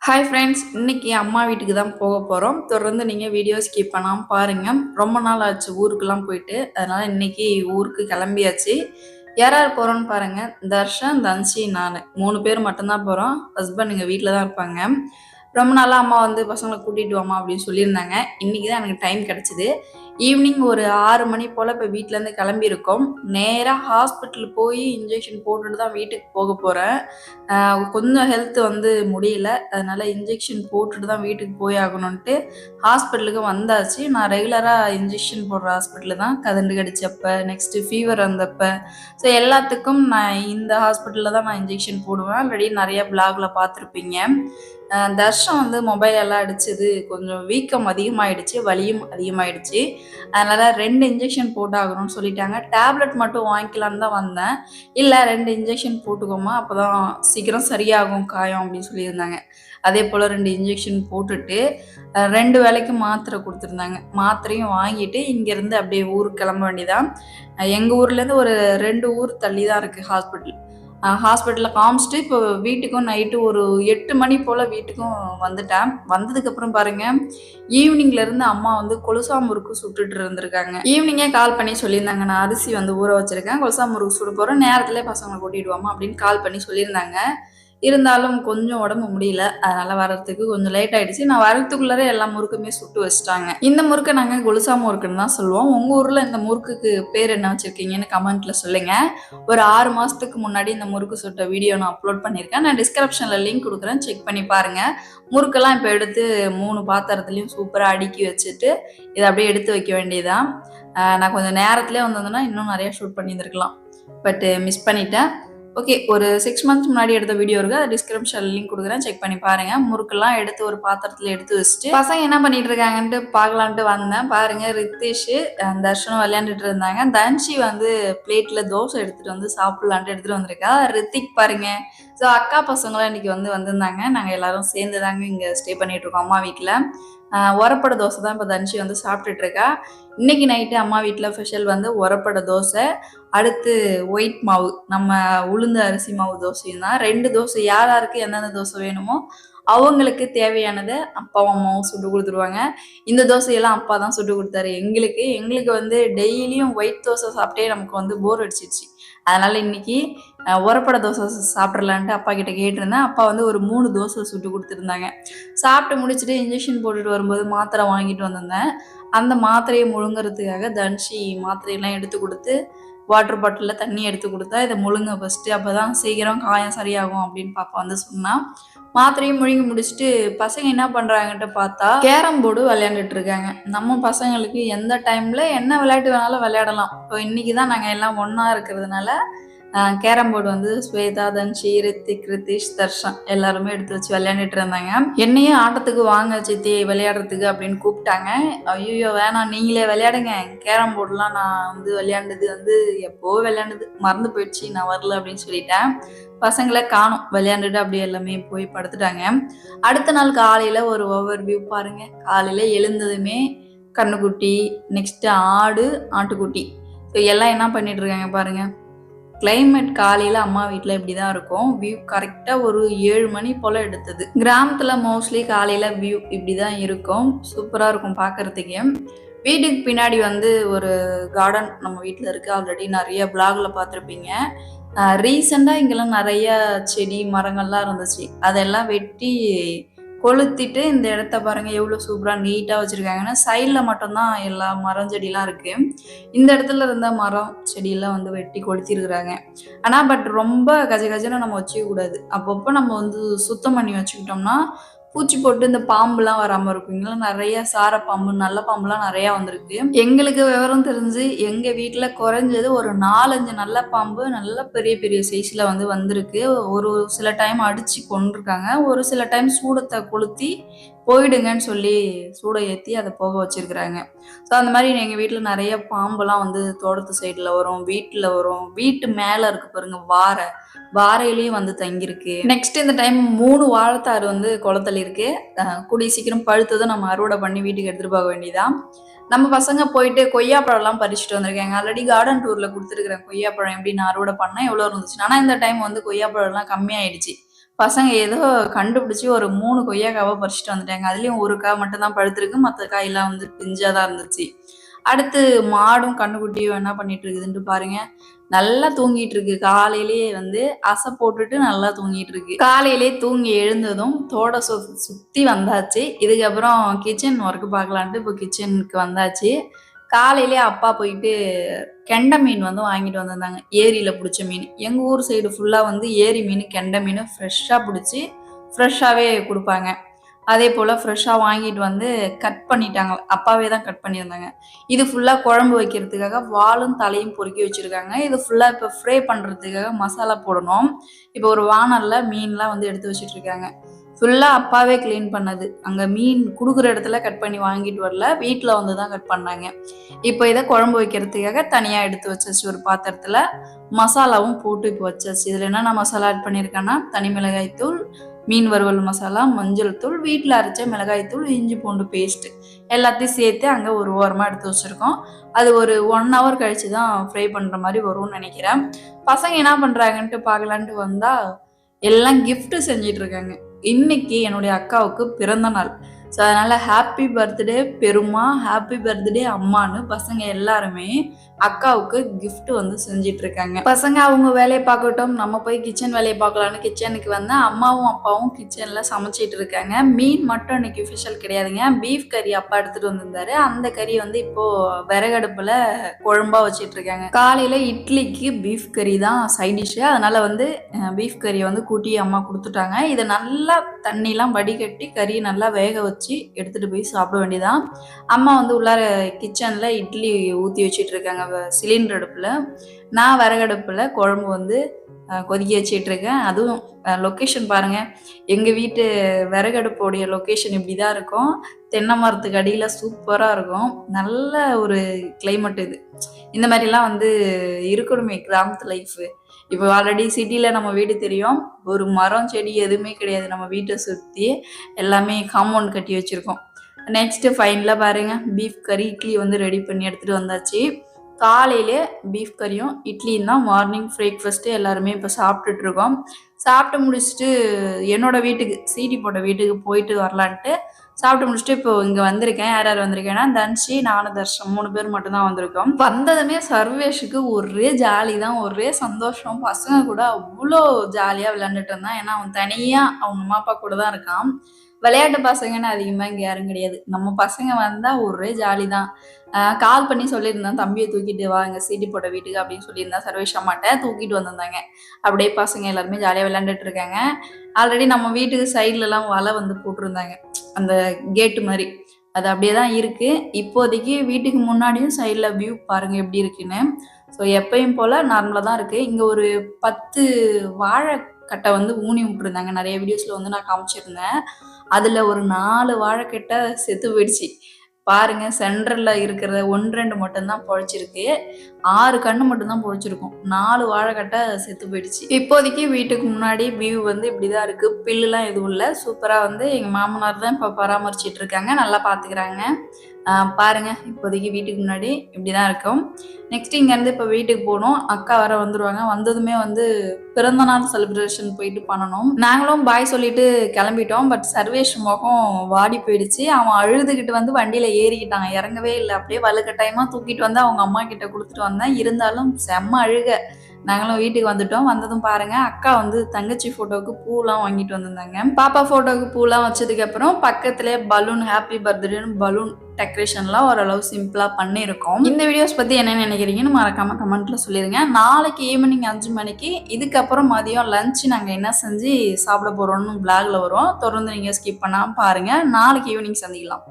Hi friends, இன்னைக்கு அம்மா வீட்டுக்கு தான் போக போகிறோம். தொடர்ந்து நீங்கள் வீடியோ ஸ்கிப் பண்ணாமல் பாருங்கள். ரொம்ப நாள் ஆச்சு ஊருக்கெல்லாம் போயிட்டு, அதனால் இன்னைக்கு ஊருக்கு கிளம்பியாச்சு. யார் யார் போகிறோன்னு பாருங்கள். தர்ஷன், தன்சி, நான் 3 பேர் மட்டும்தான் போகிறோம். ஹஸ்பண்ட் இங்கே வீட்டில் தான் இருப்பாங்க. ரொம்ப நாளாக அம்மா வந்து பசங்களை கூட்டிகிட்டு வாமா அப்படின்னு சொல்லியிருந்தாங்க. இன்றைக்கி தான் எனக்கு டைம் கிடச்சிது. ஈவினிங் ஒரு 6 மணி போல் இப்போ வீட்டிலேருந்து கிளம்பியிருக்கோம். நேராக ஹாஸ்பிட்டல் போய் இன்ஜெக்ஷன் போட்டுட்டு தான் வீட்டுக்கு போக போகிறேன். கொஞ்சம் ஹெல்த் வந்து முடியல, அதனால் இன்ஜெக்ஷன் போட்டுட்டு தான் வீட்டுக்கு போய் ஆகணுன்ட்டு ஹாஸ்பிட்டலுக்கு வந்தாச்சு. நான் ரெகுலராக இன்ஜெக்ஷன் போடுற ஹாஸ்பிட்டலு தான். கதண்டு கடிச்சப்போ, நெக்ஸ்ட்டு ஃபீவர் வந்தப்போ, ஸோ எல்லாத்துக்கும் நான் இந்த ஹாஸ்பிட்டலில் தான் நான் இன்ஜெக்ஷன் போடுவேன். ஆல்ரெடி நிறைய பிளாகில் பார்த்துருப்பீங்க. தர்ஷம் வந்து மொபைல் எல்லாம் அடிச்சது கொஞ்சம் வீக்கம் அதிகமாகிடுச்சு, வலியும் அதிகமாகிடுச்சு. அதனால் 2 இன்ஜெக்ஷன் போட்டாகணும்னு சொல்லிட்டாங்க. டேப்லெட் மட்டும் வாங்கிக்கலான்னு தான் வந்தேன். இல்லை 2 இன்ஜெக்ஷன் போட்டுக்கோமா, அப்போ தான் சீக்கிரம் சரியாகும் காயம் அப்படின்னு சொல்லியிருந்தாங்க. அதே போல் 2 இன்ஜெக்ஷன் போட்டுட்டு 2 வேளைக்கு மாத்திரை கொடுத்துருந்தாங்க. மாத்திரையும் வாங்கிட்டு இங்கேருந்து அப்படியே ஊருக்கு கிளம்ப வேண்டியதான். எங்கள் ஊர்லேருந்து ஒரு 2 ஊர் தள்ளி தான் இருக்குது ஹாஸ்பிட்டல். ஹாஸ்பிட்டலில் காமிச்சிட்டு இப்போ வீட்டுக்கும் நைட்டு ஒரு 8 மணி போல் வீட்டுக்கும் வந்துட்டேன். வந்ததுக்கப்புறம் பாருங்கள், ஈவினிங்லேருந்து அம்மா வந்து கொலுசா முறுக்கு சுட்டுட்டு இருந்திருக்காங்க. ஈவினிங்கே கால் பண்ணி சொல்லியிருந்தாங்க, நான் அரிசி வந்து ஊற வச்சுருக்கேன், கொலுசா முறுக்கு சுட போகிறேன், நேரத்தில் பசங்களை கூட்டிகிட்டு வாமா அப்படின்னு கால் பண்ணி சொல்லியிருந்தாங்க. இருந்தாலும் கொஞ்சம் உடம்பு முடியல, அதனால் வர்றதுக்கு கொஞ்சம் லேட் ஆகிடுச்சு. நான் வரத்துக்குள்ளே எல்லா முறுக்குமே சுட்டு வச்சுட்டாங்க. இந்த முறுக்கை நாங்கள் கொலுசா முறுக்குன்னு தான் சொல்லுவோம். உங்கள் ஊரில் இந்த முறுக்குக்கு பேர் என்ன வச்சுருக்கீங்கன்னு கமெண்ட்டில் சொல்லுங்கள். ஒரு 6 மாதத்துக்கு முன்னாடி இந்த முறுக்கு சுட்ட வீடியோ நான் அப்லோட் பண்ணியிருக்கேன். நான் டிஸ்கிரிப்ஷனில் லிங்க் கொடுக்குறேன், செக் பண்ணி பாருங்கள். முறுக்கெல்லாம் இப்போ எடுத்து 3 பாத்திரத்துலையும் சூப்பராக அடுக்கி வச்சுட்டு இதை அப்படியே எடுத்து வைக்க வேண்டியதான். நான் கொஞ்சம் நேரத்துலேயே வந்ததுன்னா இன்னும் நிறையா ஷூட் பண்ணியிருந்துருக்கலாம், பட் மிஸ் பண்ணிட்டேன். ஓகே, ஒரு 6 மந்த்ஸ் முன்னாடி எடுத்த வீடியோ இருக்குது, அதை டிஸ்கிரிப்ஷன் லிங்க் கொடுக்குறேன், செக் பண்ணி பாருங்கள். முறுக்கெல்லாம் எடுத்து ஒரு பாத்திரத்தில் எடுத்து வச்சுட்டு பசங்க என்ன பண்ணிட்டு இருக்காங்கன்ட்டு பார்க்கலான்ட்டு வந்தேன். பாருங்கள், ரித்தேஷ் தர்ஷனும் விளையாண்டுட்டு இருந்தாங்க. தன்ஷி வந்து பிளேட்டில் தோசை எடுத்துகிட்டு வந்து சாப்பிட்லான்ட்டு எடுத்துகிட்டு வந்திருக்கா. ரித்திக் பாருங்கள். ஸோ அக்கா பசங்களாம் இன்றைக்கி வந்திருந்தாங்க. நாங்கள் எல்லோரும் சேர்ந்து தாங்க இங்கே ஸ்டே பண்ணிகிட்ருக்கோம் அம்மா வீட்டில். உரப்பட தோசை தான் இப்போ தன்ஷி வந்து சாப்பிட்டுட்ருக்கா. இன்றைக்கி நைட்டு அம்மா வீட்டில் ஸ்பெஷல் வந்து உரப்பட தோசை, அடுத்து ஒயிட் மாவு, நம்ம உளுந்து அரிசி மாவு தோசையும் தான். 2 தோசை, யார் யாருக்கு எந்தெந்த தோசை வேணுமோ அவங்களுக்கு தேவையானதை அப்பாவும் அம்மாவும் சுட்டு கொடுத்துருவாங்க. இந்த தோசையெல்லாம் அப்பா தான் சுட்டு கொடுத்தாரு எங்களுக்கு வந்து டெய்லியும் ஒயிட் தோசை சாப்பிட்டே நமக்கு வந்து போர் அடிச்சிருச்சு. அதனால் இன்றைக்கி உரப்பட தோசை சாப்பிட்றலான்ட்டு அப்பா கிட்ட கேட்டிருந்தேன். அப்பா வந்து ஒரு 3 தோசை சுட்டு கொடுத்துருந்தாங்க. சாப்பிட்டு முடிச்சுட்டு இன்ஜெக்ஷன் போட்டுட்டு வரும்போது மாத்திரை வாங்கிட்டு வந்திருந்தேன். அந்த மாத்திரையை முழுங்குறதுக்காக தன்ஷி மாத்திரையெல்லாம் எடுத்து கொடுத்து வாட்டர் பாட்டிலில் தண்ணி எடுத்து கொடுத்தா, இதை முழுங்க ஃபஸ்ட்டு, அப்போ தான் சீக்கிரம் காயம் சரியாகும் அப்படின்னு பாப்பா வந்து சொன்னான். மாத்திரையும் முழுங்கி முடிச்சுட்டு பசங்க என்ன பண்ணுறாங்கன்ட்டு பார்த்தா கேரம் போர்டு விளையாண்டுட்டு இருக்காங்க. நம்ம பசங்களுக்கு எந்த டைமில் என்ன விளையாட்டு வேணாலும் விளையாடலாம். இப்போ இன்றைக்கி தான் நாங்கள் எல்லாம் ஒன்றா இருக்கிறதுனால கேரம் போர்டு வந்து ஸ்வேதா, தன்ஷி, ரித்திக், ரித்தீஷ், தர்ஷன் எல்லாருமே எடுத்து வச்சு விளையாண்டுட்டு இருந்தாங்க. என்னையும் ஆட்டத்துக்கு வாங்க சித்தி விளையாடுறதுக்கு அப்படின்னு கூப்பிட்டாங்க. ஐயோ வேணாம், நீங்களே விளையாடுங்க, கேரம் போர்டுலாம் நான் வந்து விளையாண்டது வந்து எப்போ விளையாண்டது மறந்து போயிடுச்சு, நான் வரல அப்படின்னு சொல்லிட்டேன். பசங்களை காணும், விளையாண்டுட்டு அப்படியே எல்லாமே போய் படுத்துட்டாங்க. அடுத்த நாள் காலையில் ஒரு ஓவர் வியூ பாருங்க. காலையில் எழுந்ததுமே கண்ணுக்குட்டி, நெக்ஸ்ட்டு ஆடு, ஆட்டுக்குட்டி, ஸோ எல்லாம் என்ன பண்ணிட்டு இருக்காங்க பாருங்க. கிளைமேட் காலையில் அம்மா வீட்டில் இப்படி தான் இருக்கும். வியூ கரெக்டாக ஒரு 7 மணி போல் எடுத்தது. கிராமத்தில் மோஸ்ட்லி காலையில் வியூ இப்படி தான் இருக்கும், சூப்பராக இருக்கும் பார்க்குறதுக்கே. வீட்டுக்கு பின்னாடி வந்து ஒரு கார்டன் நம்ம வீட்டில் இருக்குது. ஆல்ரெடி நிறைய பிளாகில் பார்த்துருப்பீங்க. ரீசெண்டாக இங்கெல்லாம் நிறைய செடி மரங்கள்லாம் இருந்துச்சு, அதெல்லாம் வெட்டி கொளுத்திட்டு இந்த இடத்த பாருங்கள் எவ்வளோ சூப்பராக நீட்டாக வச்சுருக்காங்கன்னா. சைடில் மட்டும்தான் எல்லா மரம் செடிலாம் இருக்குது. இந்த இடத்துல இருந்த மரம் செடியெல்லாம் வந்து வெட்டி கொளுத்திருக்கிறாங்க. ஆனால் பட் ரொம்ப கஜன்னு நம்ம வச்சுக்கக்கூடாது. அப்பப்போ நம்ம வந்து சுத்தம் பண்ணி வச்சுக்கிட்டோம்னா பூச்சி போட்டு இந்த பாம்புலாம் வராமல் இருக்கும். இங்கெல்லாம் நிறைய சார பாம்பு, நல்ல பாம்புலாம் நிறையா வந்திருக்கு. எங்களுக்கு விவரம் தெரிஞ்சு எங்கள் வீட்டில் குறைஞ்சது ஒரு 4-5 நல்ல பாம்பு நல்ல பெரிய பெரிய சைஸில் வந்து வந்திருக்கு. ஒரு சில டைம் அடித்து கொண்டிருக்காங்க, ஒரு சில டைம் சூடத்தை கொளுத்தி போயிடுங்கன்னு சொல்லி சூடை ஏற்றி அதை போக வச்சுருக்குறாங்க. ஸோ அந்த மாதிரி எங்கள் வீட்டில் நிறைய பாம்புலாம் வந்து தோட்டத்து சைடில் வரும், வீட்டில் வரும். வீட்டு மேலே இருக்கு பாருங்கள், வாரையிலையும் வந்து தங்கியிருக்கு. நெக்ஸ்ட் இந்த டைம் 3 வாழைத்தாறு வந்து குளத்தள்ளிருக்கு. கூடிய சீக்கிரம் பழுத்ததும் நம்ம அறுவடை பண்ணி வீட்டுக்கு எடுத்துகிட்டு போக வேண்டியதான். நம்ம பசங்க போயிட்டு கொய்யாப்பழம்லாம் பறிச்சுட்டு வந்திருக்காங்க. ஆல்ரெடி கார்டன் டூரில் கொடுத்துருக்குறேன் கொய்யாப்பழம் எப்படி நான் அறுவடை பண்ணேன் எவ்வளோ இருந்துச்சு. ஆனால் இந்த டைம் வந்து கொய்யாப்பழம்லாம் கம்மியாயிடுச்சு. பசங்க ஏதோ கண்டுபிடிச்சு ஒரு 3 கொய்யாக்காவ பறிச்சுட்டு வந்துட்டாங்க. அதுலயும் 1 காய் மட்டும் தான் பழுத்திருக்கு. மத்த காயெல்லாம் வந்து பிஞ்சா தான் இருந்துச்சு. அடுத்து மாடும் கன்னுக்குட்டியும் என்ன பண்ணிட்டு இருக்குதுன்ட்டு பாருங்க. நல்லா தூங்கிட்டு இருக்கு. காலையிலேயே வந்து அசை போட்டுட்டு நல்லா தூங்கிட்டு இருக்கு. காலையிலேயே தூங்கி எழுந்ததும் தோட சுத்தி வந்தாச்சு. இதுக்கப்புறம் கிச்சன் ஒர்க் பார்க்கலான்ட்டு இப்போ கிச்சனுக்கு வந்தாச்சு. காலையிலேயே அப்பா போயிட்டு கெண்டை மீன் வந்து வாங்கிட்டு வந்திருந்தாங்க. ஏரியில புடிச்ச மீன். எங்க ஊர் சைடு ஃபுல்லா வந்து ஏரி மீன், கெண்டை மீன் ஃப்ரெஷ்ஷா புடிச்சு ஃப்ரெஷ்ஷாவே குடுப்பாங்க. அதே போல ஃப்ரெஷ்ஷா வாங்கிட்டு வந்து கட் பண்ணிட்டாங்க. அப்பாவே தான் கட் பண்ணியிருந்தாங்க. இது ஃபுல்லா குழம்பு வைக்கிறதுக்காக வாலும் தலையும் பொறுக்கி வச்சிருக்காங்க. இது ஃபுல்லா இப்போ ஃப்ரை பண்றதுக்காக மசாலா போடணும். இப்போ ஒரு வாணல்ல மீன்லாம் வந்து எடுத்து வச்சுட்டு இருக்காங்க. ஃபுல்லா அப்பாவே கிளீன் பண்ணது. அங்க மீன் குடுக்குற இடத்துல கட் பண்ணி வாங்கிட்டு வரல. வீட்ல வந்து தான் கட் பண்ணாங்க. இப்போ இத குழம்பு வைக்கிறதுக்காக தனியா எடுத்து வச்சாச்சு ஒரு பாத்திரத்துல. மசாலாவும் போட்டு இப்போ வச்சாச்சு. இதுல என்னென்ன மசாலா ஆட் பண்ணியிருக்கேன்னா, தனி மிளகாய் தூள், மீன் வறுவல் மசாலா, மஞ்சள் தூள், வீட்ல அரைச்ச மிளகாய் தூள், இஞ்சி பூண்டு பேஸ்ட் எல்லாத்தையும் சேர்த்து அங்க ஒரு ஓரமா எடுத்து வச்சிருக்கோம். அது ஒரு 1 ஹவர் கழிச்சு தான் ஃப்ரை பண்ற மாதிரி வரும்னு நினைக்கிறேன். பசங்க என்ன பண்றாங்கன்ட்டு பார்க்கலான்ட்டு வந்தா எல்லாம் கிஃப்ட் செஞ்சிட்டு இருக்காங்க. இன்னைக்கு என்னுடைய அக்காவுக்கு பிறந்த நாள். ஸோ அதனால ஹாப்பி பர்த்டே பெருமா, ஹாப்பி பர்த்டே அம்மான்னு பசங்க எல்லாருமே அக்காவுக்கு கிஃப்ட் வந்து செஞ்சிட்டு இருக்காங்க. பசங்க அவங்க வேலையை பார்க்கட்டும், நம்ம போய் கிச்சன் வேலையை பார்க்கலான்னு கிச்சனுக்கு வந்து அம்மாவும் அப்பாவும் கிச்சன்ல சமைச்சிட்டு இருக்காங்க. மீன் மட்டும் இன்னைக்கு ஸ்பெஷல் கிடையாதுங்க. பீஃப் கறி அப்பா எடுத்துட்டு வந்திருந்தாரு. அந்த கறி வந்து இப்போ விறகடுப்புல குழம்பா வச்சிட்டு இருக்காங்க. காலையில இட்லிக்கு பீஃப் கறி தான் சைட் டிஷ். அதனால வந்து பீஃப் கறியை வந்து கூட்டி அம்மா கொடுத்துட்டாங்க. இதை நல்லா தண்ணிலாம் வடிகட்டி கறியை நல்லா வேக வச்சு எடுத்துட்டு போய் சாப்பிட வேண்டியதான். அம்மா வந்து உள்ளார கிச்சன்ல இட்லி ஊற்றி வச்சிட்டு இருக்காங்க சிலிண்டர் அடுப்புல. நான் விறகடுப்புல குழம்பு வந்து கொதிக்க வச்சிட்டு இருக்கேன். அதுவும் லொக்கேஷன் பாருங்க. எங்க வீட்டு விறகடுப்போடைய லொக்கேஷன் இப்படிதான் இருக்கும். தென்னை மரத்துக்கு அடியில சூப்பரா இருக்கும். நல்ல ஒரு கிளைமேட் இது. இந்த மாதிரிலாம் வந்து இருக்கணுமே கிராமத்து லைஃப். இப்போ ஆல்ரெடி சிட்டில நம்ம வீடு தெரியும். ஒரு மரம் செடி எதுவுமே கிடையாது. நம்ம வீட்டை சுற்றி எல்லாமே காம்பவுண்ட் கட்டி வச்சிருக்கோம். நெக்ஸ்ட் ஃபைனலாக பாருங்க, பீஃப் கறி இட்லி வந்து ரெடி பண்ணி எடுத்துட்டு வந்தாச்சு. காலையிலே பீஃப் கறியும் இட்லியும் தான் மார்னிங் பிரேக்ஃபாஸ்ட்டு. எல்லாருமே இப்போ சாப்பிட்டுட்டு இருக்கோம். சாப்பிட்டு முடிச்சுட்டு என்னோட வீட்டுக்கு சீட்டி போட்ட வீட்டுக்கு போயிட்டு வரலான்ட்டு சாப்பிட்டு முடிச்சுட்டு இப்போ இங்கே வந்திருக்கேன். யார் யார் வந்திருக்கேன்னா, தன்ஷி, நானும் தர்ஷன் 3 பேர் மட்டும்தான் வந்திருக்கோம். வந்ததுமே சர்வேஷுக்கு ஒரே ஜாலி தான், ஒரே சந்தோஷம். பசங்க கூட அவ்வளோ ஜாலியாக விளையாண்டுட்டு இருந்தான். ஏன்னா அவன் தனியாக அவங்க அம்மா அப்பா கூட தான் இருக்கான். விளையாட்டு பசங்கன்னு அதிகமாக இங்கே யாரும் கிடையாது. நம்ம பசங்க வந்தால் ஒரே ஜாலி தான். கால் பண்ணி சொல்லியிருந்தேன், தம்பியை தூக்கிட்டு வா இங்கே சீட்டி போட்ட வீட்டுக்கு அப்படின்னு சொல்லியிருந்தேன். சர்வேஷ் அம்மாட்ட தூக்கிட்டு வந்திருந்தாங்க. அப்படியே பசங்க எல்லாருமே ஜாலியாக விளையாண்டுட்டு இருக்காங்க. ஆல்ரெடி நம்ம வீட்டுக்கு சைட்லலாம் வலை வந்து போட்டிருந்தாங்க, அந்த கேட்டு மாதிரி. அது அப்படியே தான் இருக்குது இப்போதைக்கு. வீட்டுக்கு முன்னாடியும் சைடில் வியூ பாருங்கள் எப்படி இருக்குன்னு. ஸோ எப்பயும் போல் நார்மலாக தான் இருக்குது. இங்கே ஒரு 10 வாழை கட்டை வந்து ஊனி விட்டுருந்தாங்க. நிறைய வீடியோஸில் வந்து நான் காமிச்சிருந்தேன். அதில் ஒரு 4 வாழைக்கட்டை செத்து போயிடுச்சு. பாருங்க, சென்டர்ல இருக்கிற 1-2 மட்டும்தான் பொழைச்சிருக்கு. 6 கண்ணு மட்டும்தான் பொழைச்சிருக்கும். 4 வாழைக்கட்டை செத்து போயிடுச்சு. இப்போதைக்கு வீட்டுக்கு முன்னாடி வியூ வந்து இப்படிதான் இருக்கு. பில்லுலாம் எதுவும் இல்லை. சூப்பரா வந்து எங்க மாமனார் தான் இப்போ பராமரிச்சிட்டு இருக்காங்க. நல்லா பாத்துக்கிறாங்க. பாருங்க, இப்போதைக்கு வீட்டுக்கு முன்னாடி இப்படிதான் இருக்கும். நெக்ஸ்ட் இங்கேருந்து இப்போ வீட்டுக்கு போகணும். அக்கா வர வந்துருவாங்க. வந்ததுமே வந்து பிறந்த நாள் செலிப்ரேஷன் போயிட்டு பண்ணணும். நாங்களும் பாய் சொல்லிட்டு கிளம்பிட்டோம். பட் சர்வேஷ் முகம் வாடி போயிடுச்சு. அவன் அழுதுகிட்டு வந்து வண்டியில ஏறிக்கிட்டான். இறங்கவே இல்லை. அப்படியே வலுக்கட்டாயமா தூக்கிட்டு வந்து அவங்க அம்மா கிட்ட கொடுத்துட்டு வந்தேன். இருந்தாலும் செம்ம அழுக. நாங்களும் வீட்டுக்கு வந்துட்டோம். வந்ததும் பாருங்க, அக்கா வந்து தங்கச்சி போட்டோவுக்கு பூலாம் வாங்கிட்டு வந்திருந்தாங்க. பாப்பா போட்டோவுக்கு பூலாம் வச்சதுக்கு அப்புறம் பக்கத்திலே பலூன், ஹாப்பி பர்த்டேன்னு பலூன் டெக்கரேஷன்லாம் ஓரளவு சிம்பிளா பண்ணியிருக்கோம். இந்த வீடியோஸ் பத்தி என்ன நினைக்கிறீங்கன்னு மறக்காம கமெண்ட்ல சொல்லிருங்க. நாளைக்கு ஈவினிங் 5 மணிக்கு இதுக்கப்புறம் மதியம் லஞ்ச் நாங்க என்ன செஞ்சு சாப்பிட போறோம்னு பிளாக்ல வரும். தொடர்ந்து நீங்க ஸ்கிப் பண்ணாம பாருங்க. நாளைக்கு ஈவினிங் சந்திக்கலாம்.